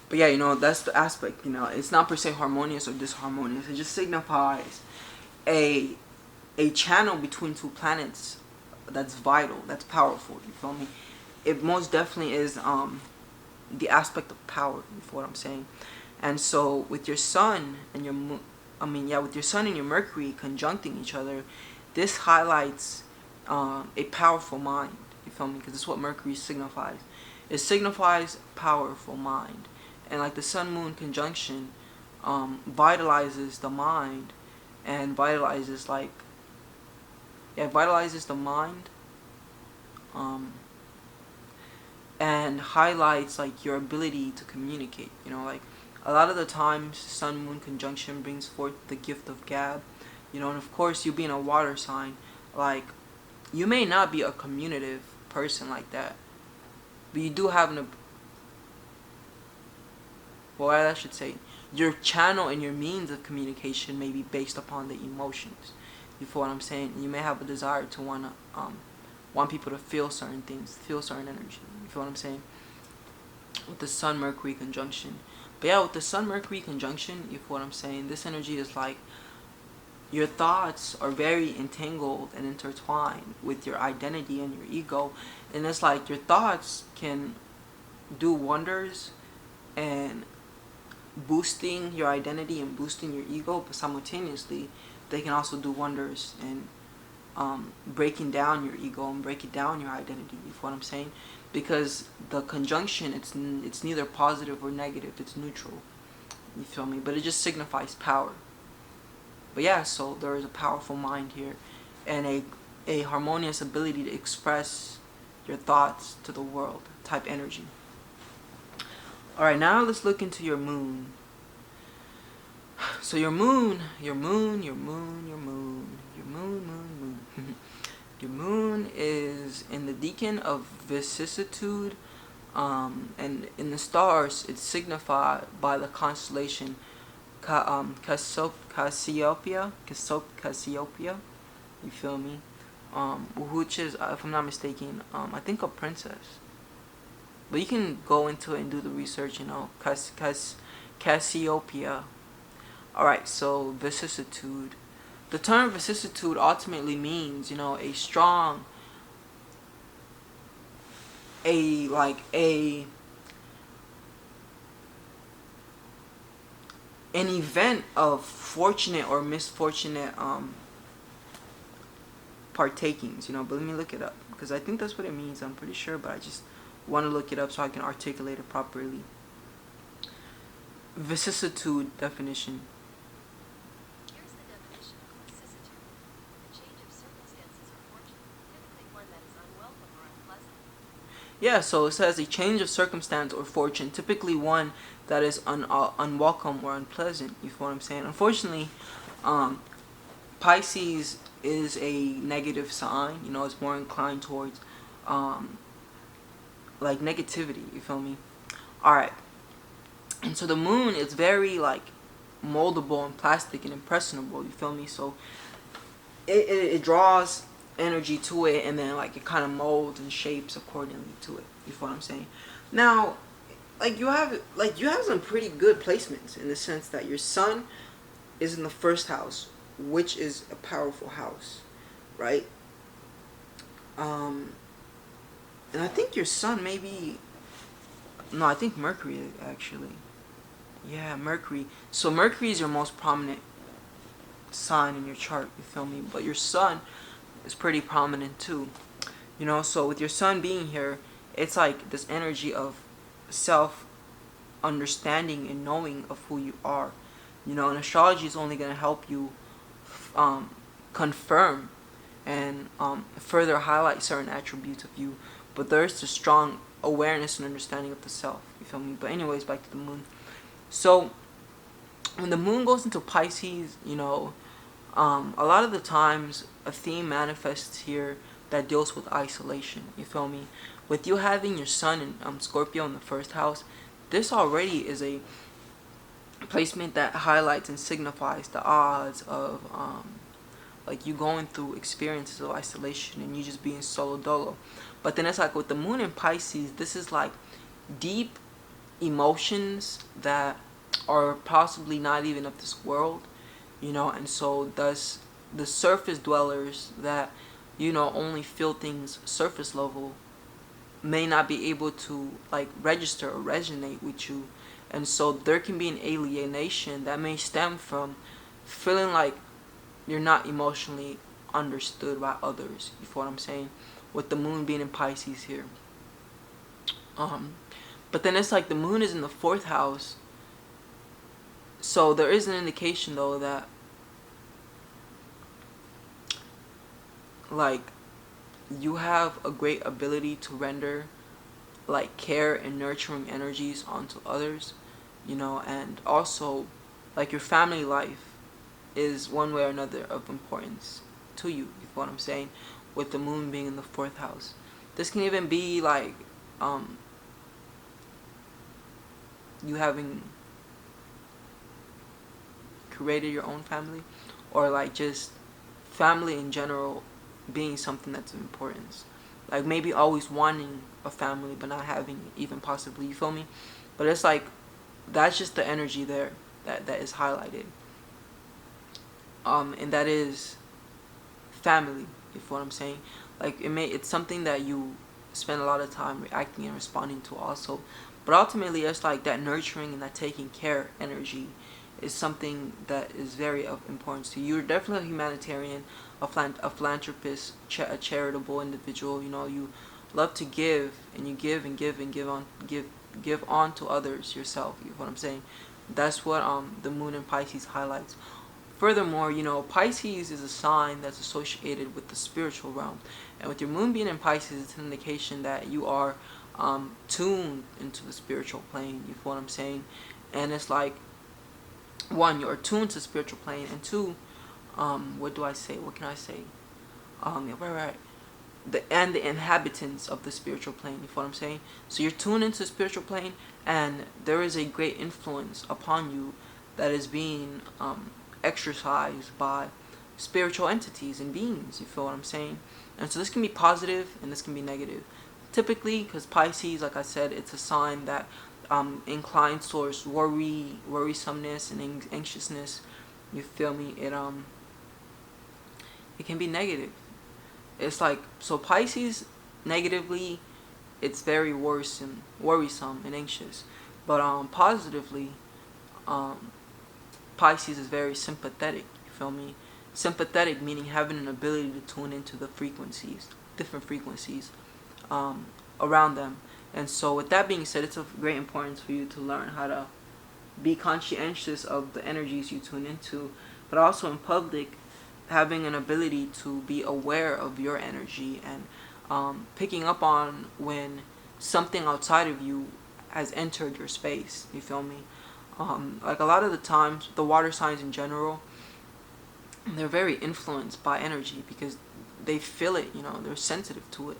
But yeah, that's the aspect. It's not per se harmonious or disharmonious. It just signifies a a channel between two planets that's vital, that's powerful. You feel me? It most definitely is the aspect of power. You feel what I'm saying? And so with your sun and your with your sun and your Mercury conjuncting each other, this highlights a powerful mind. You feel me? Because this is what Mercury signifies. It signifies powerful mind, and like the Sun Moon conjunction, vitalizes the mind, and vitalizes vitalizes the mind, um, and highlights like your ability to communicate. Like a lot of the times, Sun Moon conjunction brings forth the gift of gab. And of course, you being a water sign, like you may not be a communicative person like that, but you do have well, I should say, your channel and your means of communication may be based upon the emotions. You feel what I'm saying? You may have a desire to want people to feel certain things, feel certain energy. You feel what I'm saying? With the Sun Mercury conjunction. But yeah, with the Sun Mercury conjunction, you feel what I'm saying? This energy is like your thoughts are very entangled and intertwined with your identity and your ego. And it's like your thoughts can do wonders and boosting your identity and boosting your ego, but simultaneously they can also do wonders in breaking down your ego and breaking down your identity. You feel what I'm saying? Because the conjunction, it's neither positive or negative, it's neutral. You feel me? But it just signifies power. But yeah, so there is a powerful mind here, and a harmonious ability to express your thoughts to the world type energy. Alright, now let's look into your moon. So your moon, moon, your moon is in the decan of vicissitude, and in the stars it's signified by the constellation Cassiopeia. You feel me? Which is, if I'm not mistaken, I think a princess. But you can go into it and do the research, Cassiopeia. Alright, so vicissitude. The term vicissitude ultimately means, a strong, an event of fortunate or misfortunate partakings, but let me look it up, because I think that's what it means. I'm pretty sure, but I just want to look it up so I can articulate it properly. Vicissitude definition. Here's the definition of vicissitude: a change of circumstances or fortune, typically one that is unwelcome or unpleasant. Yeah, so it says a change of circumstance or fortune, typically one that is unwelcome or unpleasant. You feel what I'm saying? Unfortunately, Pisces is a negative sign. It's more inclined towards like negativity. You feel me? All right. And so the moon is very like moldable and plastic and impressionable. You feel me? So it draws energy to it, and then like it kind of molds and shapes accordingly to it. You feel what I'm saying? Now, you have some pretty good placements in the sense that your sun is in the first house, which is a powerful house, right? And I think your sun maybe, no, I think Mercury actually. Yeah, Mercury. So Mercury is your most prominent sign in your chart. You feel me? But your sun is pretty prominent too. So with your sun being here, it's like this energy of self understanding and knowing of who you are. And astrology is only going to help you confirm and further highlight certain attributes of you. But there's a strong awareness and understanding of the self. You feel me? But anyways, back to the moon. So when the moon goes into Pisces, a lot of the times a theme manifests here that deals with isolation. You feel me? With you having your sun in Scorpio in the first house, this already is a placement that highlights and signifies the odds of like you going through experiences of isolation and you just being solo dolo. But then it's like with the moon in Pisces, this is like deep emotions that are possibly not even of this world, and so thus the surface dwellers that only feel things surface level may not be able to like register or resonate with you, and so there can be an alienation that may stem from feeling like you're not emotionally understood by others. You feel what I'm saying? With the moon being in Pisces here. Um, but then it's like the moon is in the fourth house, so there is an indication though that like you have a great ability to render like care and nurturing energies onto others, and also like your family life is one way or another of importance to you. You know what I'm saying? With the moon being in the fourth house, this can even be like um, you having created your own family, or like just family in general being something that's of importance. Like maybe always wanting a family but not having even possibly. You feel me? But it's like that's just the energy there that is highlighted. And that is family. You feel what I'm saying? Like it's something that you spend a lot of time reacting and responding to also, but ultimately it's like that nurturing and that taking care energy is something that is very of importance to you. You're definitely a humanitarian, a philanthropist, a charitable individual. You love to give, and you give and give and give on to others yourself. You know what I'm saying? That's what the moon in Pisces highlights. Furthermore, Pisces is a sign that's associated with the spiritual realm. And with your moon being in Pisces, it's an indication that you are tuned into the spiritual plane. You feel what I'm saying? And it's like, one, you're tuned to the spiritual plane, and two, what do I say? What can I say? Yeah, right. The inhabitants of the spiritual plane. You feel what I'm saying? So you're tuned into the spiritual plane, and there is a great influence upon you that is being exercised by spiritual entities and beings. You feel what I'm saying? And so this can be positive and this can be negative. Typically, because Pisces, like I said, it's a sign that inclines towards worrisomeness, and anxiousness. You feel me? It can be negative. It's like, so Pisces negatively, it's very worrisome and anxious. But positively, um, Pisces is very sympathetic. You feel me? Sympathetic meaning having an ability to tune into the frequencies, different frequencies um, around them. And so, with that being said, it's of great importance for you to learn how to be conscientious of the energies you tune into, but also in public, having an ability to be aware of your energy, and picking up on when something outside of you has entered your space. You feel me? Like a lot of the times, the water signs in general, they're very influenced by energy because they feel it. They're sensitive to it.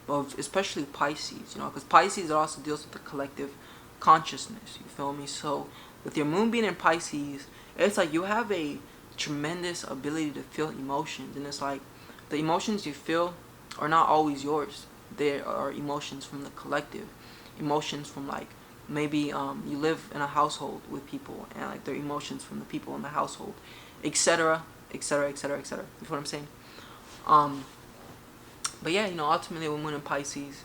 But especially Pisces, because Pisces also deals with the collective consciousness. You feel me? So with your moon being in Pisces, it's like you have a tremendous ability to feel emotions, and it's like the emotions you feel are not always yours. They are emotions from the collective, emotions from like maybe you live in a household with people, and like their emotions from the people in the household, etc., etc., etc., etc. You know what I'm saying? But yeah, ultimately with moon in Pisces,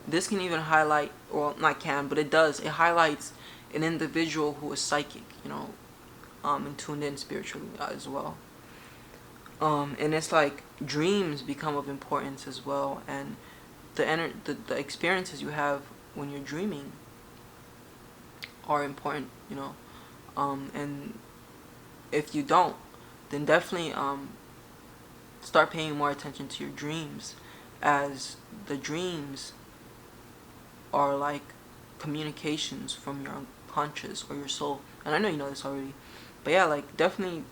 this can even highlight, well, not can, but it does. It highlights an individual who is psychic, and tuned in spiritually as well. And it's like dreams become of importance as well, and the experiences you have when you're dreaming are important, and if you don't, then definitely start paying more attention to your dreams, as the dreams are like communications from your unconscious or your soul. And I know you know this already, but yeah, like definitely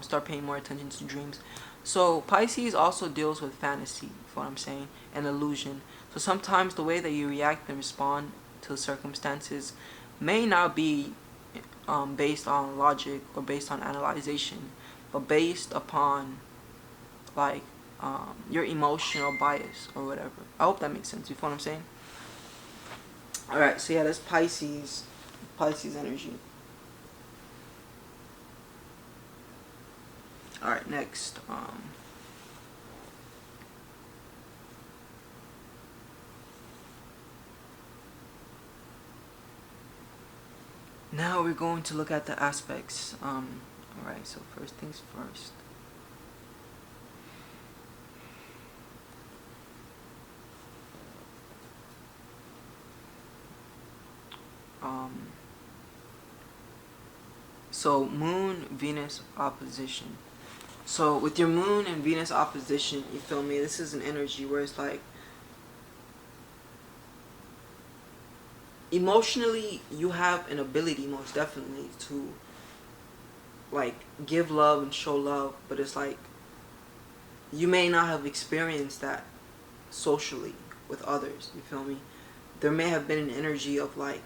start paying more attention to dreams. So Pisces also deals with fantasy, for what I'm saying, and illusion. So sometimes the way that you react and respond to circumstances may not be based on logic or based on analyzation, but based upon like your emotional bias or whatever. I hope that makes sense. You feel what I'm saying? All right, so yeah, that's Pisces, Pisces energy. All right, next. Now we're going to look at the aspects. All right, so first things first. Um, so Moon Venus opposition. So with your Moon and Venus opposition, you feel me? This is an energy where it's like emotionally you have an ability most definitely to like give love and show love, but it's like you may not have experienced that socially with others. You feel me? There may have been an energy of like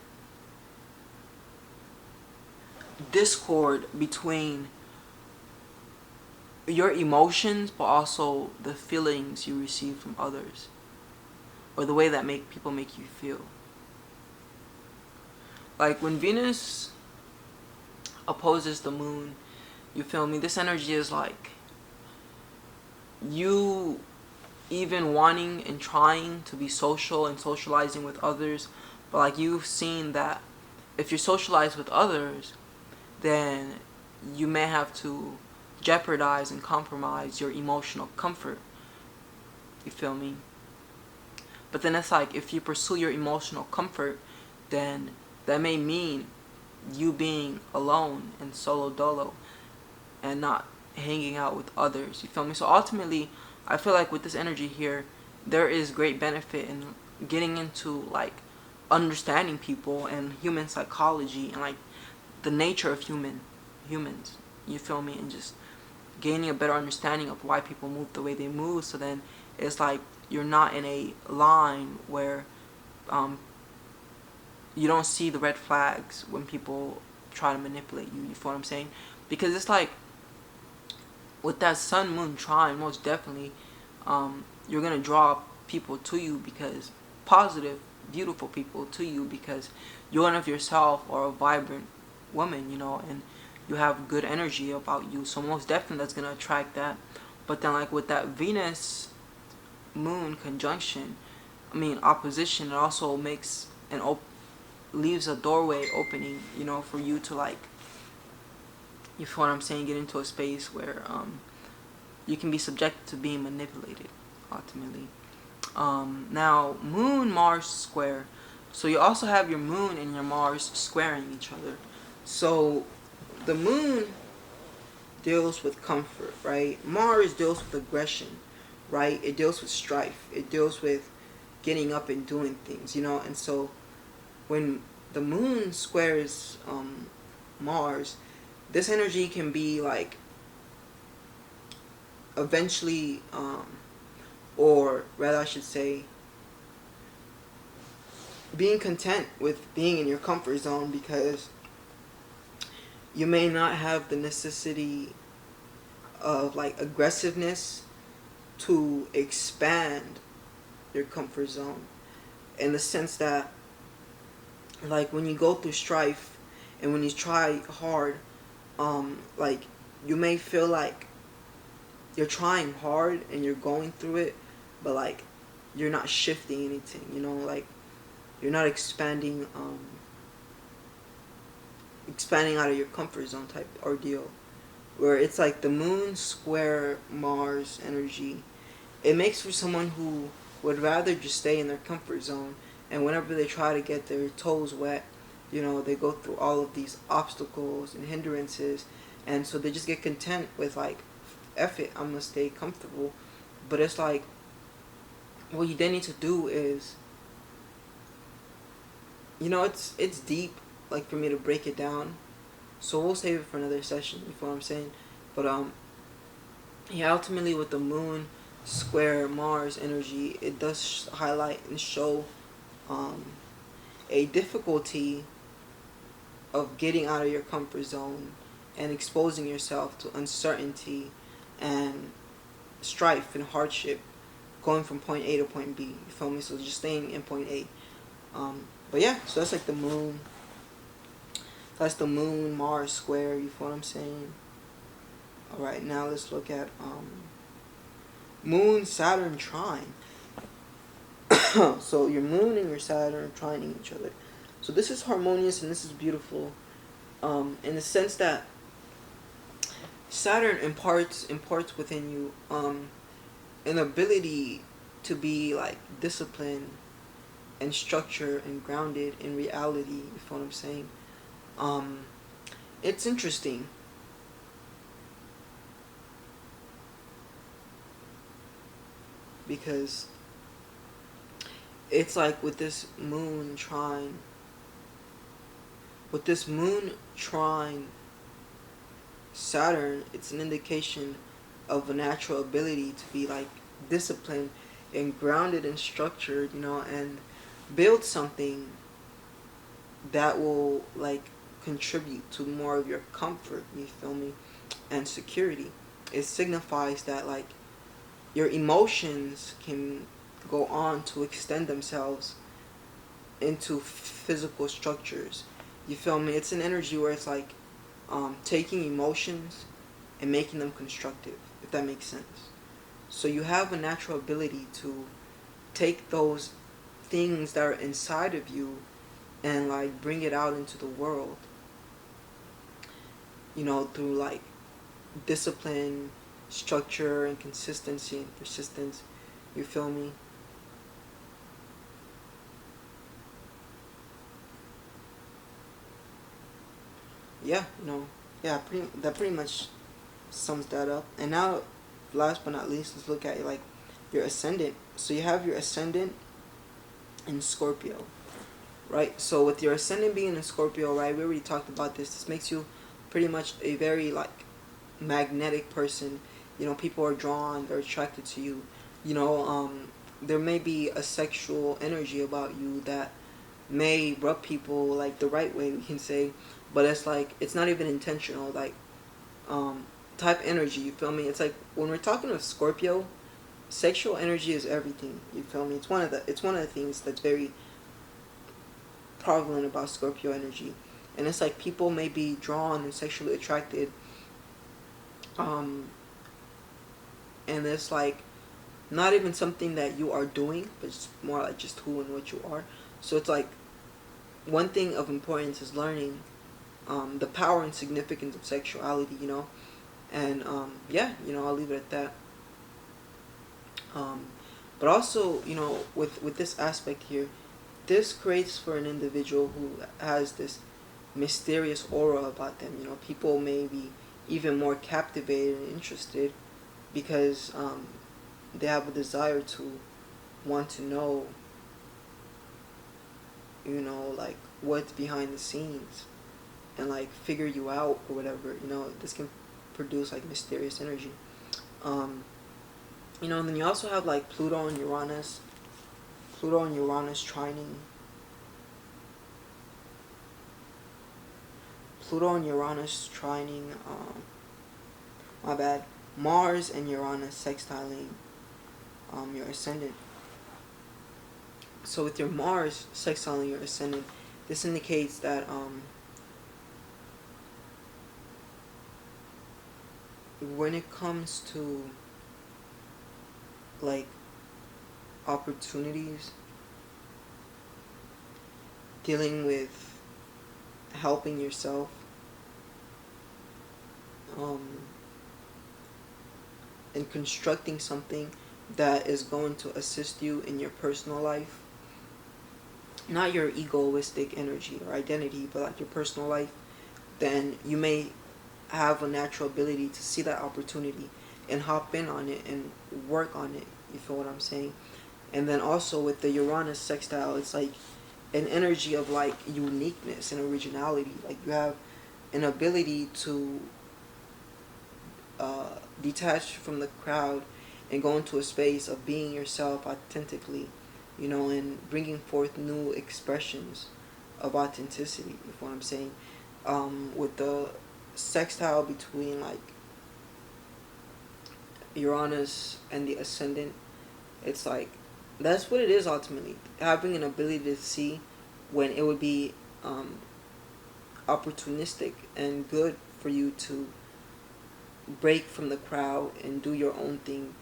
discord between your emotions but also the feelings you receive from others or the way that make people make you feel. Like when Venus opposes the moon, you feel me? This energy is like you even wanting and trying to be social and socializing with others, but like you've seen that if you socialize with others, then you may have to jeopardize and compromise your emotional comfort. You feel me? But then it's like if you pursue your emotional comfort, then that may mean you being alone and solo dolo and not hanging out with others. You feel me? So ultimately, I feel like with this energy here, there is great benefit in getting into like understanding people and human psychology and like the nature of humans. You feel me? And just gaining a better understanding of why people move the way they move. So then it's like you're not in a line where um, you don't see the red flags when people try to manipulate you. You feel what I'm saying? Because it's like with that sun moon trine, most definitely, you're gonna draw people to you because positive, beautiful people to you because you're one of yourself or a vibrant woman, you know, and you have good energy about you. So most definitely that's gonna attract that. But then like with that Venus moon conjunction, I mean opposition, it also makes an leaves a doorway opening, you know, for you to like, you feel what I'm saying, get into a space where you can be subjected to being manipulated ultimately. Now moon Mars square, so you also have your moon and your Mars squaring each other. So the moon deals with comfort, right? Mars deals with aggression, right? It deals with strife, it deals with getting up and doing things, you know. And so when the moon squares Mars, this energy can be like eventually, or rather I should say, being content with being in your comfort zone because you may not have the necessity of like aggressiveness to expand your comfort zone, in the sense that like when you go through strife and when you try hard, like you may feel like you're trying hard and you're going through it, but like you're not shifting anything, you know, like you're not expanding out of your comfort zone type ordeal, where it's like the moon square Mars energy. It makes for someone who would rather just stay in their comfort zone, and whenever they try to get their toes wet, you know, they go through all of these obstacles and hindrances, and so they just get content with like, F it, I'm gonna stay comfortable. But it's like what you then need to do is, you know, it's deep, like for me to break it down. So we'll save it for another session. You feel what I'm saying? But yeah, ultimately with the moon square Mars energy, it does highlight and show um, a difficulty of getting out of your comfort zone and exposing yourself to uncertainty and strife and hardship, going from point A to point B. You feel me? So just staying in point A. But yeah, so that's like the moon. That's the moon Mars square. You feel what I'm saying? All right, now let's look at moon Saturn trine. So your moon and your Saturn are trining each other. So this is harmonious and this is beautiful, in the sense that Saturn imparts within you an ability to be like disciplined and structured and grounded in reality. You feel what I'm saying? Um, it's interesting because it's like with this moon trine Saturn, it's an indication of a natural ability to be like disciplined and grounded and structured, and build something that will like contribute to more of your comfort, you feel me, and security. It signifies that like your emotions can go on to extend themselves into physical structures. You feel me? It's an energy where it's like taking emotions and making them constructive, if that makes sense. So you have a natural ability to take those things that are inside of you and like bring it out into the world, through like discipline, structure, and consistency and persistence. You feel me? Yeah, yeah, that pretty much sums that up. And now, last but not least, let's look at like your ascendant. So you have your ascendant in Scorpio, right? So with your ascendant being in Scorpio, right, we already talked about this. This makes you pretty much a very like magnetic person. People are drawn, they're attracted to you. There may be a sexual energy about you that may rub people like the right way, we can say, but it's like it's not even intentional. Like um, type energy, you feel me? It's like when we're talking of Scorpio, sexual energy is everything. You feel me? It's one of the things that's very prevalent about Scorpio energy, and it's like people may be drawn and sexually attracted, um, and it's like not even something that you are doing, but it's more like just who and what you are. So it's like one thing of importance is learning the power and significance of sexuality, and yeah, I'll leave it at that. Um, but also, with this aspect here, this creates for an individual who has this mysterious aura about them. People may be even more captivated and interested because they have a desire to want to know, like what's behind the scenes and like figure you out or whatever. This can produce like mysterious energy. Um, and then you also have like Pluto and Uranus trining. Pluto and Uranus trining. My bad. Mars and Uranus sextiling your ascendant. So with your Mars sextiling your ascendant, this indicates that when it comes to like opportunities, dealing with helping yourself, um, and constructing something that is going to assist you in your personal life, not your egoistic energy or identity, but like your personal life, then you may have a natural ability to see that opportunity and hop in on it and work on it. You feel what I'm saying? And then also with the Uranus sextile, it's like an energy of like uniqueness and originality. Like you have an ability to detach from the crowd and go into a space of being yourself authentically, and bringing forth new expressions of authenticity. You know what I'm saying? With the sextile between like Uranus and the ascendant, it's like that's what it is ultimately. Having an ability to see when it would be opportunistic and good for you to break from the crowd and do your own thing,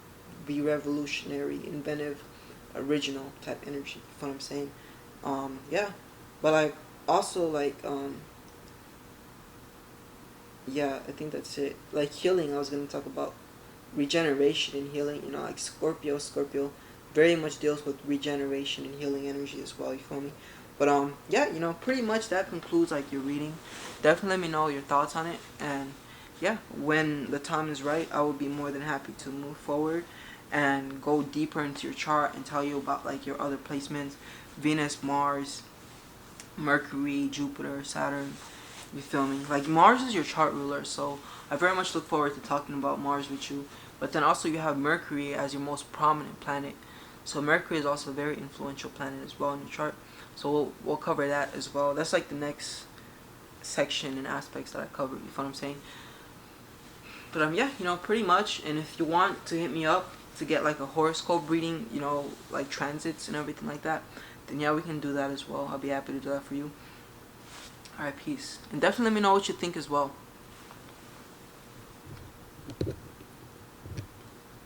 be revolutionary, inventive, original type energy. You know what I'm saying? Yeah, but like also like yeah, I think that's it. Like healing, I was gonna talk about regeneration and healing. You know, like Scorpio very much deals with regeneration and healing energy as well. You feel me? But yeah, you know, pretty much that concludes like your reading. Definitely let me know your thoughts on it, and yeah, when the time is right, I will be more than happy to move forward and go deeper into your chart and tell you about like your other placements, Venus, Mars, Mercury, Jupiter, Saturn. You feel me? Like Mars is your chart ruler, so I very much look forward to talking about Mars with you. But then also you have Mercury as your most prominent planet. So Mercury is also a very influential planet as well in your chart. So we'll cover that as well. That's like the next section and aspects that I cover. You feel what I'm saying? But yeah, you know, pretty much. And if you want to hit me up to get like a horoscope reading, you know, like transits and everything like that, then yeah, we can do that as well. I'll be happy to do that for you. Alright, peace. And definitely let me know what you think as well.